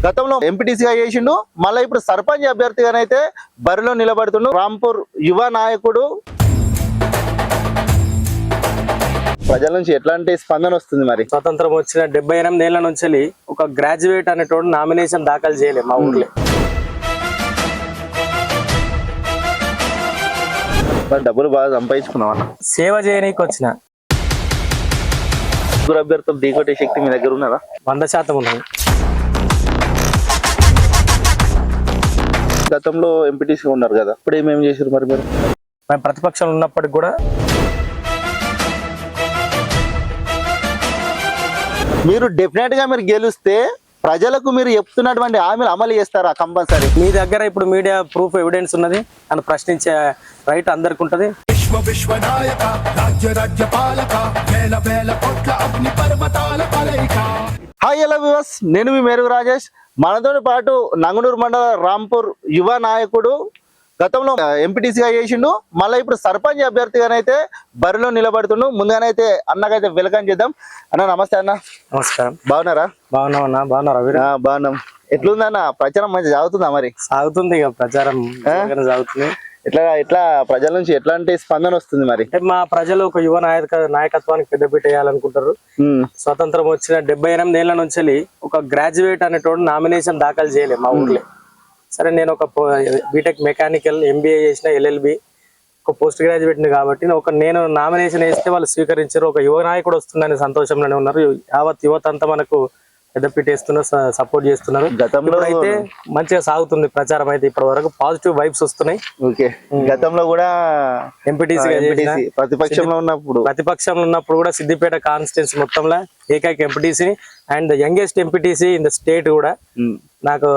గతంలో ఎంపీటీసీగా చేసిండు, మళ్ళీ ఇప్పుడు సర్పంచ్ అభ్యర్థిగానైతే బరిలో నిలబడుతుండు. రాంపూర్ యువ నాయకుడు. ప్రజల నుంచి ఎట్లాంటి స్పందన వస్తుంది? మరి స్వతంత్రం వచ్చిన 78 ఏళ్ల నుంచి ఒక గ్రాడ్యుయేట్ అనేటోడు నామినేషన్ దాఖలు చేయలేదు మా ఊర్లో. డబ్బులు బాగా సంపాదించుకున్నాం అన్న. సేవ చేయనీకి వచ్చిన ముగ్గురు అభ్యర్థులు ఢీకొట్టే శక్తి మీ దగ్గర ఉన్నదా? 100% ఉన్నది. గతంలో ఎంపీటీసీగా ఉన్నారు కదా, ఇప్పుడు ఏమేమి చేశారు మరి మీరు? మేము ప్రతిపక్షంలో ఉన్నప్పటికి కూడా మీరు డెఫినెట్ గా మీరు గెలిస్తే ప్రజలకు మీరు చెప్తున్నటువంటి హామీలు అమలు చేస్తారా కంపల్సరీ? మీ దగ్గర ఇప్పుడు మీడియా ప్రూఫ్ ఎవిడెన్స్ ఉన్నది అని ప్రశ్నించే రైట్ అందరికి ఉంటుంది. హాయ్ హలో వ్యూవర్స్, నేను మీ మేరుగు రాజేష్. మనతో పాటు నంగునూరు మండల రాంపూర్ యువ నాయకుడు, గతంలో ఎంపీటీసీగా చేసిండు, మళ్ళీ ఇప్పుడు సర్పంచ్ అభ్యర్థిగానైతే బరిలో నిలబడుతుండు. ముందుగానైతే అన్నకైతే వెల్కమ్ చేద్దాం. అన్న నమస్తే అన్న. నమస్కారం. బాగున్నారా? బాగున్నాం అన్న. బాగున్నారా? బాగున్నాం. ఎట్లుందన్న ప్రచారం? మంచి సాగుతుందా? మరి సాగుతుంది ఇక ప్రచారం సాగుతుంది. ఎట్లా ప్రజల నుంచి ఎట్లాంటి స్పందన వస్తుంది? మరి మా ప్రజలు ఒక యువ నాయకత్వానికి పెద్దపీట వేయాలనుకుంటారు. స్వతంత్రం వచ్చిన 78 ఏళ్ల నుంచి ఒక గ్రాడ్యుయేట్ అనేటోడు నామినేషన్ దాఖలు చేయలేదు మా ఊర్లో. సరే, నేను ఒక బీటెక్ మెకానికల్, ఎంబీఏ చేసిన, ఎల్ఎల్బి, ఒక పోస్ట్ గ్రాడ్యుయేట్ని కాబట్టి నేను నామినేషన్ వేస్తే వాళ్ళు స్వీకరించారు. ఒక యువ నాయకుడు వస్తుందని సంతోషంలోనే ఉన్నారు. యావత్ యువత అంతా మనకు పెద్దపీట వేస్తున్నారు, సపోర్ట్ చేస్తున్నారు. గతంలో అయితే మంచిగా సాగుతుంది ప్రచారం. అయితే ఇప్పటి వరకు పాజిటివ్ వైబ్స్ వస్తున్నాయి. ఓకే. గతంలో కూడా ఎంపీటీసీ ప్రతిపక్షంలో ఉన్నప్పుడు కూడా సిద్దిపేట కాన్స్టిట్యున్సీ మొత్తంలో ఏకైక MPTC and youngest MPTC in the state కూడా. నాకు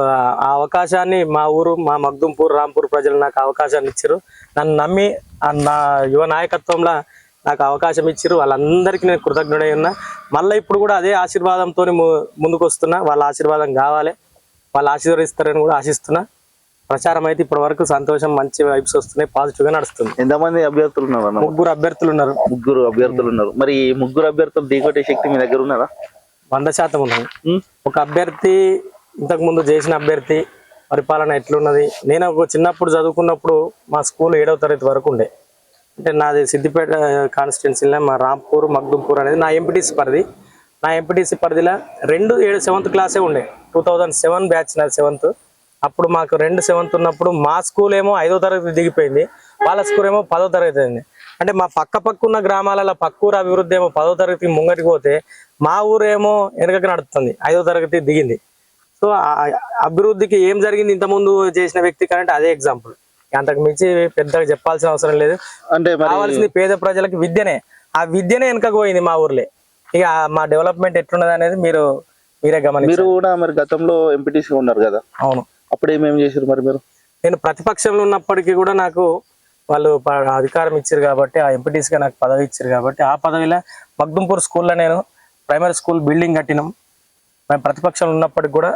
ఆ అవకాశాన్ని మా ఊరు, మా మగ్దుంపూర్, రాంపూర్ ప్రజలు నాకు అవకాశాన్ని ఇచ్చారు. నన్ను నమ్మి నా యువ నాయకత్వంలో నాకు అవకాశం ఇచ్చారు. వాళ్ళందరికీ నేను కృతజ్ఞుడై ఉన్నా. మళ్ళీ ఇప్పుడు కూడా అదే ఆశీర్వాదంతో ముందుకు వస్తున్నా. వాళ్ళ ఆశీర్వాదం కావాలి, వాళ్ళు ఆశీర్వదిస్తారని కూడా ఆశిస్తున్నా. ప్రచారం అయితే ఇప్పటి వరకు సంతోషం, మంచి వైబ్స్ వస్తున్నాయి, పాజిటివ్ గా నడుస్తుంది. ఎంతమంది అభ్యర్థులు ఉన్నారు? ముగ్గురు అభ్యర్థులు ఉన్నారు. మరి ఈ ముగ్గురు అభ్యర్థులు ఢీకొట్టే శక్తి మీ దగ్గర ఉన్నదా? 100% ఉన్నది. ఒక అభ్యర్థి, ఇంతకు ముందు చేసిన అభ్యర్థి పరిపాలన ఎట్లున్నది. నేను ఒక చిన్నప్పుడు చదువుకున్నప్పుడు మా స్కూల్ 7వ తరగతి వరకు ఉండే. అంటే నాది సిద్దిపేట కాన్స్టిట్యున్సీలో మా రాంపూర్, మగ్దుంపూర్ అనేది నా ఎంపీటీసీ పరిధి. నా ఎంపీటీసీ పరిధిలో 7th క్లాసే ఉండే. 2007 బ్యాచ్ నాది 7th. అప్పుడు మాకు 7th ఉన్నప్పుడు మా స్కూల్ ఏమో 5వ తరగతి దిగిపోయింది, వాళ్ళ స్కూల్ ఏమో 10వ తరగతి అయింది. అంటే మా పక్కన్న గ్రామాలలో పక్కూరు అభివృద్ధి ఏమో 10వ తరగతి ముంగటికి పోతే మా ఊరేమో వెనకకి నడుస్తుంది, 5వ తరగతి దిగింది. సో అభివృద్ధికి ఏం జరిగింది ఇంతకుముందు చేసిన వ్యక్తి కంటే అదే ఎగ్జాంపుల్. అంతకు మించి పెద్దగా చెప్పాల్సిన అవసరం లేదు. అంటే కావాల్సింది పేద ప్రజలకు విద్యనే. ఆ విద్యనే వెనకకు పోయింది మా ఊర్లో. ఇక మా డెవలప్మెంట్ ఎట్లున్నది అనేది మీరే గమనించారు. మీరు కూడా మరి గతంలో ఎంపీటీసీ ఉన్నారు కదా? అవును. అప్పుడు ఏమేమి చేశారు మరి మీరు? నేను ప్రతిపక్షంలో ఉన్నప్పటికీ కూడా నాకు వాళ్ళు అధికారం ఇచ్చారు కాబట్టి, ఆ ఎంపీటీసీగా నాకు పదవి ఇచ్చారు కాబట్టి, ఆ పదవిలో మగ్దుంపూర్ స్కూల్లో నేను ప్రైమరీ స్కూల్ బిల్డింగ్ కట్టినాం. మేము ప్రతిపక్షంలో ఉన్నప్పటికి కూడా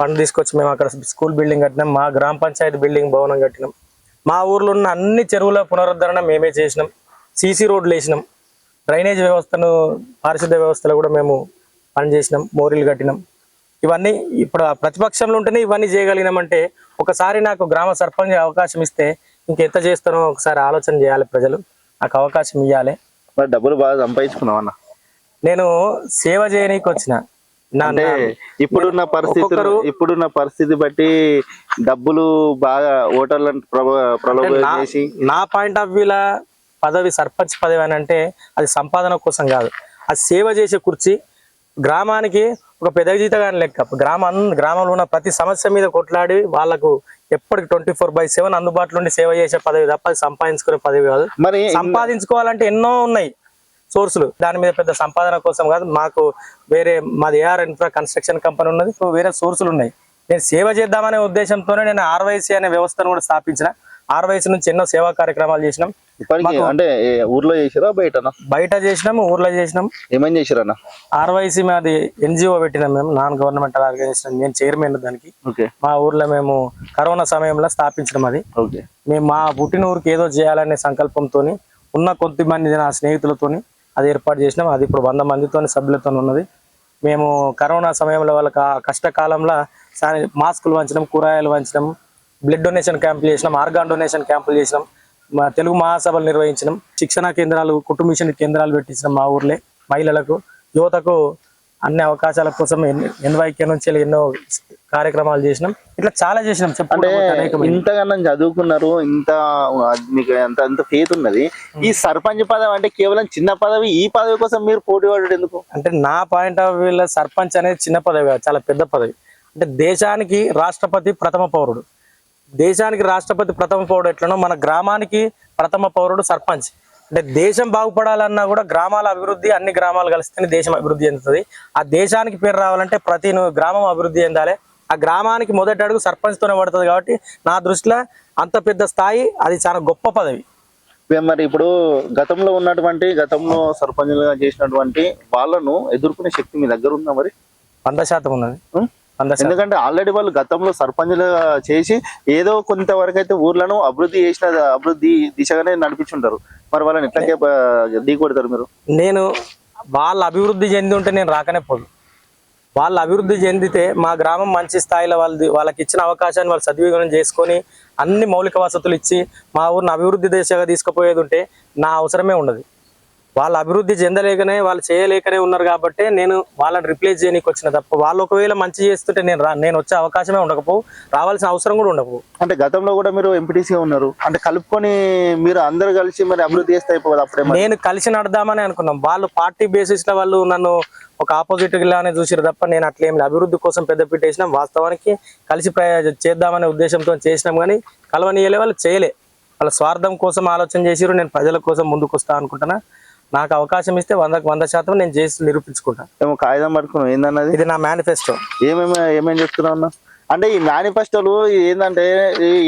ఫండ్ తీసుకొచ్చి మేము అక్కడ స్కూల్ బిల్డింగ్ కట్టినాం. మా గ్రామ పంచాయతీ బిల్డింగ్ భవనం కట్టినాం. మా ఊర్లో ఉన్న అన్ని చెరువుల పునరుద్ధరణ మేమే చేసినాం. సీసీ రోడ్లు వేసినాం. డ్రైనేజ్ వ్యవస్థను, పారిశుద్ధ్య వ్యవస్థలో కూడా మేము పనిచేసినాం. మోరీలు కట్టినాం. ఇవన్నీ ఇప్పుడు ప్రతిపక్షంలో ఉంటేనే ఇవన్నీ చేయగలిగినామంటే, ఒకసారి నాకు గ్రామ సర్పంచ్ అవకాశం ఇస్తే ఇంకెంత చేస్తానో ఒకసారి ఆలోచన చేయాలి. ప్రజలు నాకు అవకాశం ఇవ్వాలి. డబ్బులు బాగా సంపాదించుకున్నాం అన్న. నేను సేవ చేయనీకి వచ్చిన. ఇప్పుడున్న పరిస్థితి బట్టి డబ్బులు బాగా ఓటర్లను ప్రలోభం చేసి, నా పాయింట్ ఆఫ్ వ్యూలా పదవి, సర్పంచ్ పదవి అని అంటే అది సంపాదన కోసం కాదు, అది సేవ చేసే కుర్చీ. గ్రామానికి ఒక పెద్ద జీతగాని లెక్క గ్రామంలో ఉన్న ప్రతి సమస్య మీద కొట్లాడి వాళ్ళకు ఎప్పటికి 24/7 అందుబాటులో ఉండి సేవ చేసే పదవి తప్ప అది సంపాదించుకునే పదవి కాదు. మరి సంపాదించుకోవాలంటే ఎన్నో ఉన్నాయి సోర్సులు. దాని మీద పెద్ద సంపాదన కోసం కాదు. మాది ఏఆర్ ఇన్ఫ్రా కన్స్ట్రక్షన్ కంపెనీ ఉన్నది. సో వేరే సోర్సులు ఉన్నాయి. నేను సేవ చేద్దామనే ఉద్దేశంతోనే నేను ఆర్వైసీ అనే వ్యవస్థను కూడా స్థాపించిన. ఆర్వైసీ నుంచి ఎన్నో సేవా కార్యక్రమాలు చేసినాం. అంటే ఊర్లో చేసిరా బయట చేసినాం, ఊర్లో చేసినాం. ఏమేం చేసిరా? ఆర్వైసీ మాది ఎన్జిఓ పెట్టినాం మేము, నాన్ గవర్నమెంటల్ ఆర్గనైజేషన్. నేను చైర్మన్ దానికి. మా ఊర్లో మేము కరోనా సమయంలో స్థాపించడం అది. మేము మా పుట్టిన ఊరికి ఏదో చేయాలనే సంకల్పంతో ఉన్న కొద్దిమంది నా స్నేహితులతోని అది ఏర్పాటు చేసినాం. అది ఇప్పుడు 100 మందితో సభ్యులతో ఉన్నది. మేము కరోనా సమయంలో వాళ్ళకి ఆ కష్టకాలంలో మాస్కులు వంచడం, కూరగాయలు వంచడం, బ్లడ్ డొనేషన్ క్యాంపులు చేసినాం, ఆర్గాన్ డొనేషన్ క్యాంపులు చేసినాం, మా తెలుగు మహాసభలు నిర్వహించినాం, శిక్షణ కేంద్రాలు, కుటుంబ మిషన్ కేంద్రాలు పెట్టించినాం. మా ఊర్లే మహిళలకు, యువతకు అన్ని అవకాశాల కోసం NYK నుంచి ఎన్నో కార్యక్రమాలు చేసినాం. ఇట్లా చాలా చేసినాం. అంటే ఇంతగానో చదువుకున్నారు, ఇంత మీకు అంత ఫేత్ ఉన్నది. ఈ సర్పంచ్ పదవి అంటే కేవలం చిన్న పదవి. ఈ పదవి కోసం మీరు పోటీ పడడం ఎందుకు? అంటే నా పాయింట్ ఆఫ్ వ్యూలో సర్పంచ్ అనేది చిన్న పదవి కాదు, చాలా పెద్ద పదవి. అంటే దేశానికి రాష్ట్రపతి ప్రథమ పౌరుడు. దేశానికి రాష్ట్రపతి ప్రథమ పౌరుడు ఎట్లనో మన గ్రామానికి ప్రథమ పౌరుడు సర్పంచ్. అంటే దేశం బాగుపడాలన్నా కూడా గ్రామాల అభివృద్ధి, అన్ని గ్రామాలు కలిస్తేనే దేశం అభివృద్ధి చెందుతుంది. ఆ దేశానికి పేరు రావాలంటే ప్రతి గ్రామం అభివృద్ధి చెందాలి. ఆ గ్రామానికి మొదటి అడుగు సర్పంచ్తోనే పడుతుంది. కాబట్టి నా దృష్టిలో అంత పెద్ద స్థాయి, అది చాలా గొప్ప పదవి. మరి ఇప్పుడు గతంలో సర్పంచ్లుగా చేసినటువంటి వాళ్ళను ఎదుర్కొనే శక్తి మీ దగ్గర ఉందా? మరి 100% ఉన్నది. ఎందుకంటే ఆల్రెడీ వాళ్ళు గతంలో సర్పంచ్లు చేసి ఏదో కొంతవరకు అయితే ఊర్లను అభివృద్ధి దిశగానే నడిపించుంటారు. మరి వాళ్ళని ఎట్లా ఢీకొడతారు మీరు? నేను వాళ్ళ అభివృద్ధి చెంది ఉంటే నేను రాకనే పోదు. వాళ్ళు అభివృద్ధి చెందితే మా గ్రామం మంచి స్థాయిలో వాళ్ళకి ఇచ్చిన అవకాశాన్ని వాళ్ళు సద్వినియోగం చేసుకొని అన్ని మౌలిక వసతులు ఇచ్చి మా ఊరిని అభివృద్ధి దిశగా తీసుకుపోయేది ఉంటే నా అవసరమే ఉండదు. వాళ్ళు అభివృద్ధి చెందలేకనే, వాళ్ళు చేయలేకనే ఉన్నారు. కాబట్టి నేను వాళ్ళని రిప్లేస్ చేయడానికి వచ్చిన తప్ప వాళ్ళు ఒకవేళ మంచి చేస్తుంటే నేను వచ్చే అవకాశమే ఉండకపోవు, రావాల్సిన అవసరం కూడా ఉండకపోవు. అంటే గతంలో కూడా మీరు ఎంపీటీసీగా ఉన్నారు. అంటే కలుపుకొని మీరు అందరు కలిసి మరి అభివృద్ధి చేస్తే అయిపోదు. అప్పుడే నేను కలిసి నడదామని అనుకున్నాం. వాళ్ళు పార్టీ బేసిస్ లో వాళ్ళు నన్ను ఒక ఆపోజిట్ లానే చూసారు తప్ప నేను అట్లేం అభివృద్ధి కోసం పెద్దపీట వేసినాం. వాస్తవానికి కలిసి చేద్దామనే ఉద్దేశంతో చేసినాం, కానీ కలవనీయలే, వాళ్ళు చేయలే. వాళ్ళ స్వార్థం కోసం ఆలోచన చేసిరు. నేను ప్రజల కోసం ముందుకు వస్తా అనుకుంటున్నా. నాకు అవకాశం ఇస్తే 100% నేను చేసి నిరూపించుకుంటా. ఏమో కాగితం పట్టుకున్నాం, ఏందన్నది? ఇది నా మేనిఫెస్టో. ఏమేమి చెప్తున్నావు అన్న? అంటే ఈ మేనిఫెస్టోలు ఏంటంటే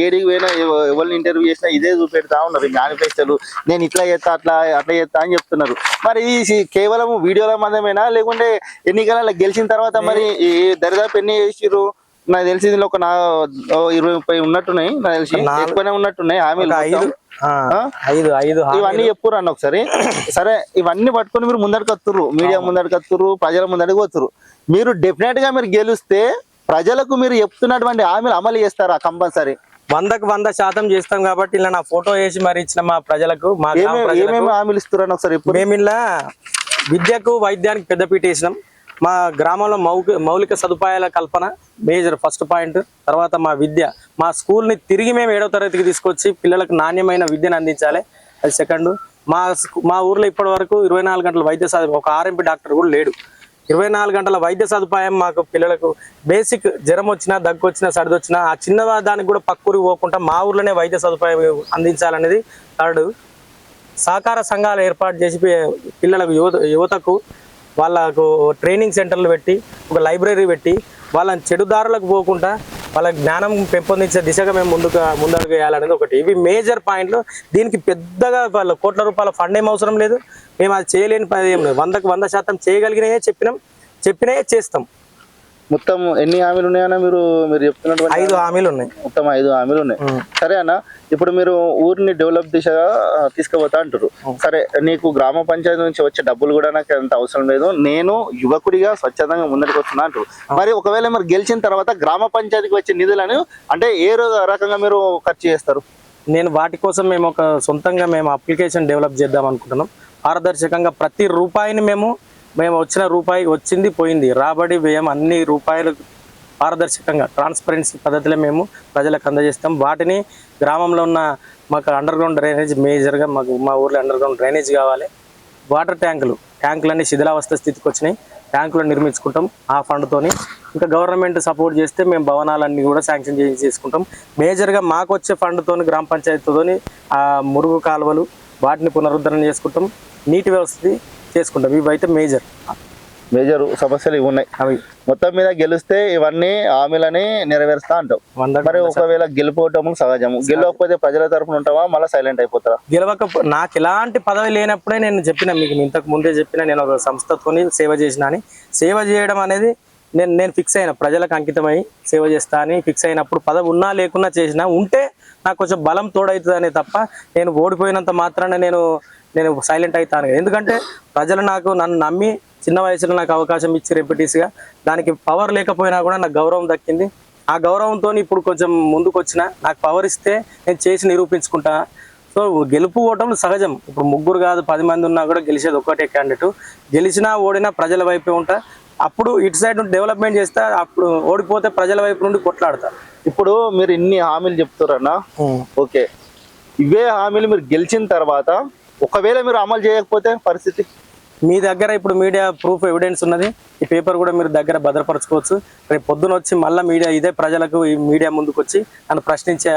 ఏడికి పోయినా ఎవరిని ఇంటర్వ్యూ చేసినా ఇదే చూపెడతా ఉన్నారు. ఈ మేనిఫెస్టోలు నేను ఇట్లా చేస్తా, అట్లా చేస్తా అని చెప్తున్నారు. మరి ఇది కేవలం వీడియోల మాత్రమేనా, లేకుంటే ఎన్నికల గెలిచిన తర్వాత మరి దరిదాపు ఎన్ని చేసిరు? నాకు తెలిసి దీనిలో ఒక 20-30 ఉన్నట్టున్నాయి. నాకు తెలిసి ఎక్కువనే ఉన్నట్టున్నాయి హామీలు. ఇవన్నీ చెప్పురు అన్న ఒకసారి. సరే, ఇవన్నీ పట్టుకొని మీరు ముందరికి వస్తుర్రు, మీడియా ముందరికి వస్తుర్రు, ప్రజల ముందరికి పోతుర్రు. మీరు డెఫినెట్ గా మీరు గెలిస్తే ప్రజలకు మీరు చెప్తున్నటువంటి హామీలు అమలు చేస్తారా? కంపల్సరీ 100% చేస్తాం. కాబట్టి ఇలా నా ఫోటో వేసి మరి ఇచ్చిన మా ప్రజలకు ఏమేమి హామీలు ఇస్తున్నారని ఒకసారి మేము ఇలా విద్యకు, వైద్యానికి పెద్దపీట వేసినాం. మా గ్రామంలో మౌలిక సదుపాయాల కల్పన మేజర్ ఫస్ట్ పాయింట్. తర్వాత మా విద్య, మా స్కూల్ని తిరిగి మేము 7వ తరగతికి తీసుకొచ్చి పిల్లలకు నాణ్యమైన విద్యను అందించాలి, అది సెకండ్. మా ఊర్లో ఇప్పటి వరకు 24 గంటల వైద్య సదుపాయం, ఒక RMP డాక్టర్ కూడా లేడు. 24 గంటల వైద్య సదుపాయం మాకు పిల్లలకు బేసిక్ జ్వరం వచ్చినా, దగ్గు వచ్చినా, సర్ది వచ్చినా ఆ చిన్న దానికి కూడా పక్కూరికి పోకుండా మా ఊర్లోనే వైద్య సదుపాయం అందించాలనేది థర్డ్. సహకార సంఘాలు ఏర్పాటు చేసి పిల్లలకు యువతకు వాళ్ళకు ట్రైనింగ్ సెంటర్లు పెట్టి, ఒక లైబ్రరీ పెట్టి వాళ్ళని చెడుదారులకు పోకుండా వాళ్ళ జ్ఞానం పెంపొందించే దిశగా మేము ముందడుగు వేయాలనేది ఒకటి. ఇవి మేజర్ పాయింట్లు. దీనికి పెద్దగా వాళ్ళ కోట్ల రూపాయల ఫండ్ ఏం అవసరం లేదు. మేము అది చేయలేని పని ఏం లేదు. 100% చేయగలిగినయే చెప్పినయే చేస్తాం. మొత్తం ఎన్ని హామీలు ఉన్నాయన్నా మీరు చెప్తున్నట్టు? 5 హామీలు ఉన్నాయి. మొత్తం 5 హామీలు ఉన్నాయి. సరే అన్న, ఇప్పుడు మీరు ఊరిని డెవలప్ దిశగా తీసుకుపోతా అంటారు. సరే, నీకు గ్రామ పంచాయతీ నుంచి వచ్చే డబ్బులు కూడా నాకు అంత అవసరం లేదు, నేను యువకుడిగా స్వచ్ఛందంగా ముందరికి వస్తున్నా అంటారు. మరి ఒకవేళ మీరు గెలిచిన తర్వాత గ్రామ పంచాయతీకి వచ్చే నిధులను అంటే ఏ రకంగా మీరు ఖర్చు చేస్తారు? నేను వాటి కోసం మేము సొంతంగా అప్లికేషన్ డెవలప్ చేద్దాం అనుకుంటున్నాం. పారదర్శకంగా ప్రతి రూపాయిని మేము వచ్చిన రూపాయి వచ్చింది పోయింది, రాబడి వ్యయం అన్ని రూపాయలు పారదర్శకంగా ట్రాన్స్పరెన్సీ పద్ధతిలో మేము ప్రజలకు అందజేస్తాం. వాటిని గ్రామంలో ఉన్న మాకు అండర్ గ్రౌండ్ డ్రైనేజ్ మేజర్గా మా ఊర్లో అండర్ గ్రౌండ్ డ్రైనేజ్ కావాలి. వాటర్ ట్యాంకులన్నీ శిథిలావస్థ స్థితికి వచ్చినాయి. ట్యాంకులు నిర్మించుకుంటాం ఆ ఫండ్తోని. ఇంకా గవర్నమెంట్ సపోర్ట్ చేస్తే మేము భవనాలన్నీ కూడా శాంక్షన్ చేసుకుంటాం. మేజర్గా మాకు వచ్చే ఫండ్తోని గ్రామ పంచాయతీతోని ఆ మురుగు కాలువలు వాటిని పునరుద్ధరణ చేసుకుంటాం, నీటి వ్యవస్థ చేసుకుంటాం. ఇవైతే మేజర్ సమస్యలు ఇవి ఉన్నాయి. అవి మొత్తం మీద గెలిస్తే ఇవన్నీ హామీలని నెరవేరుస్తా అంటావు. మరి ఒకవేళ గెలిపోవటము సహజము, గెలవకపోతే ప్రజల తరఫున ఉంటావా, మళ్ళీ సైలెంట్ అయిపోతారా? నాకు ఎలాంటి పదవి లేనప్పుడే నేను చెప్పిన, మీకు ఇంతకు ముందే చెప్పిన, నేను ఒక సంస్థతోని సేవ చేసిన అని. సేవ చేయడం అనేది నేను ఫిక్స్ అయిన, ప్రజలకు అంకితమై సేవ చేస్తా అని ఫిక్స్ అయినప్పుడు పదవి ఉన్నా లేకున్నా చేసినా ఉంటే నాకు కొంచెం బలం తోడవుతుంది అనే తప్ప నేను ఓడిపోయినంత మాత్రాన నేను సైలెంట్ అవుతాను. ఎందుకంటే ప్రజలు నన్ను నమ్మి చిన్న వయసులో నాకు అవకాశం ఇచ్చి ఎంపీటీసీగా దానికి పవర్ లేకపోయినా కూడా నాకు గౌరవం దక్కింది. ఆ గౌరవంతో ఇప్పుడు కొంచెం ముందుకు వచ్చిన, నాకు పవర్ ఇస్తే నేను చేసి నిరూపించుకుంటా. సో గెలుపు ఓటములు సహజం. ఇప్పుడు ముగ్గురు కాదు 10 మంది ఉన్నా కూడా గెలిచేది ఒక్కటే క్యాండిడేట్. గెలిచినా ఓడినా ప్రజల వైపే ఉంటా. అప్పుడు ఇటు సైడ్ నుండి డెవలప్మెంట్ చేస్తా, అప్పుడు ఓడిపోతే ప్రజల వైపు నుండి కొట్లాడతా. ఇప్పుడు మీరు ఇన్ని హామీలు చెప్తారన్నా, ఓకే, ఇవే హామీలు మీరు గెలిచిన తర్వాత ఒకవేళ మీరు అమలు చేయకపోతే పరిస్థితి? మీ దగ్గర ఇప్పుడు మీడియా ప్రూఫ్ ఎవిడెన్స్ ఉన్నది, ఈ పేపర్ కూడా మీరు దగ్గర భద్రపరచుకోవచ్చు. రేపు పొద్దున వచ్చి మళ్ళీ మీడియా ఇదే ప్రజలకు ఈ మీడియా ముందుకు వచ్చి నన్ను ప్రశ్నించే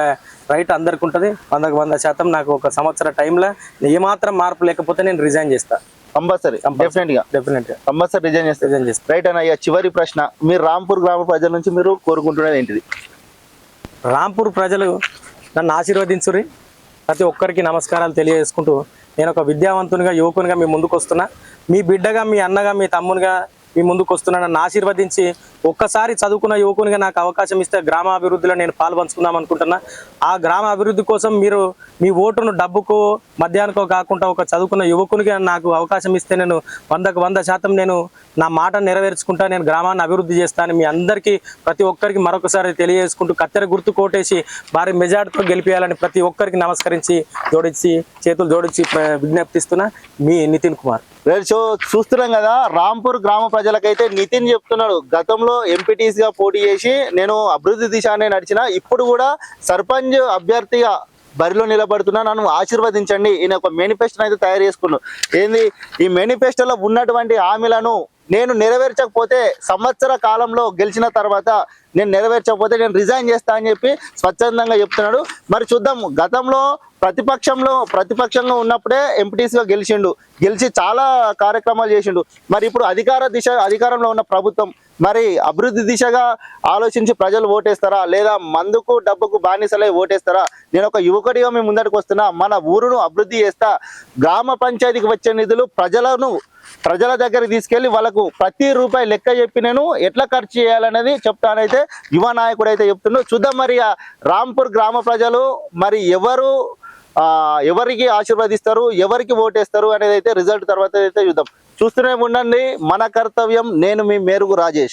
రైట్ అందరికి ఉంటుంది. 100% నాకు 1 సంవత్సర టైంలో ఏమాత్రం మార్పు లేకపోతే నేను రిజైన్ చేస్తా. కంపల్సరీ, డెఫినెట్ గా కంపల్సరీ రిజైన్ చేస్తా. రైట్ అన్న, చివరి ప్రశ్న, మీరు రాంపూర్ గ్రామ ప్రజల నుంచి మీరు కోరుకుంటున్నది ఏంటిది? రాంపూర్ ప్రజలు నన్ను ఆశీర్వదించుర్రి. ప్రతి ఒక్కరికి నమస్కారాలు తెలియజేసుకుంటూ నేను ఒక విద్యావంతునిగా, యువకునిగా మీ ముందుకు వస్తున్నా. మీ బిడ్డగా, మీ అన్నగా, మీ తమ్మునిగా మీ ముందుకు వస్తున్నా. నన్ను ఆశీర్వదించి ఒక్కసారి చదువుకున్న యువకునిగా నాకు అవకాశం ఇస్తే గ్రామాభివృద్ధిలో నేను పాల్పంచుకుందాం అనుకుంటున్నా. ఆ గ్రామ అభివృద్ధి కోసం మీరు మీ ఓటును డబ్బుకో మధ్యాహ్నకో కాకుండా ఒక చదువుకున్న యువకునిగా నాకు అవకాశం ఇస్తే నేను 100% నేను నా మాట నెరవేర్చుకుంటా. నేను గ్రామాన్ని అభివృద్ధి చేస్తాను. మీ అందరికీ ప్రతి ఒక్కరికి మరొకసారి తెలియజేసుకుంటూ కత్తెర గుర్తు కోటేసి భారీ మెజార్టీతో గెలిపేయాలని ప్రతి ఒక్కరికి నమస్కరించి చేతులు జోడించి విజ్ఞప్తిస్తున్నా. మీ నితిన్ కుమార్. సో చూస్తున్నాం కదా, రాంపూర్ గ్రామ ప్రజలకైతే నితిన్ చెప్తున్నాడు, గతంలో ఎంపీటీసీ గా పోటీ చేసి నేను అభివృద్ధి దిశనే నడిచిన, ఇప్పుడు కూడా సర్పంచ్ అభ్యర్థిగా బరిలో నిలబడుతున్నా, నన్ను ఆశీర్వదించండి. ఈయన ఒక మేనిఫెస్టోని అయితే తయారు చేసుకున్నాడు. ఏంది ఈ మేనిఫెస్టోలో ఉన్నటువంటి హామీలను నేను నెరవేర్చకపోతే, సంవత్సర కాలంలో గెలిచిన తర్వాత నేను రిజైన్ చేస్తా అని చెప్పి స్వచ్ఛందంగా చెప్తున్నాడు. మరి చూద్దాం, గతంలో ప్రతిపక్షంగా ఉన్నప్పుడే ఎంపీటీసీగా గెలిచి చాలా కార్యక్రమాలు చేసిండు. మరి ఇప్పుడు అధికారంలో ఉన్న ప్రభుత్వం మరి అభివృద్ధి దిశగా ఆలోచించి ప్రజలు ఓటేస్తారా, లేదా మందుకు డబ్బుకు బానిసలై ఓటేస్తారా? నేను ఒక యువకుడిగా మీ ముందరికి వస్తున్నా. మన ఊరును అభివృద్ధి చేస్తా. గ్రామ పంచాయతీకి వచ్చే నిధులు ప్రజల దగ్గరికి తీసుకెళ్లి వాళ్ళకు ప్రతి రూపాయి లెక్క చెప్పి నేను ఎట్లా ఖర్చు చేయాలనేది చెప్తానైతే యువ నాయకుడు అయితే చెప్తున్నాడు. చూద్దాం మరి ఆ రాంపూర్ గ్రామ ప్రజలు మరి ఎవరికి ఆశీర్వదిస్తారు, ఎవరికి ఓటేస్తారు అనేది అయితే రిజల్ట్ తర్వాత అయితే చూద్దాం. చూస్తూనే ఉండండి మన కర్తవ్యం. నేను మీ మేరుగు రాజేష్.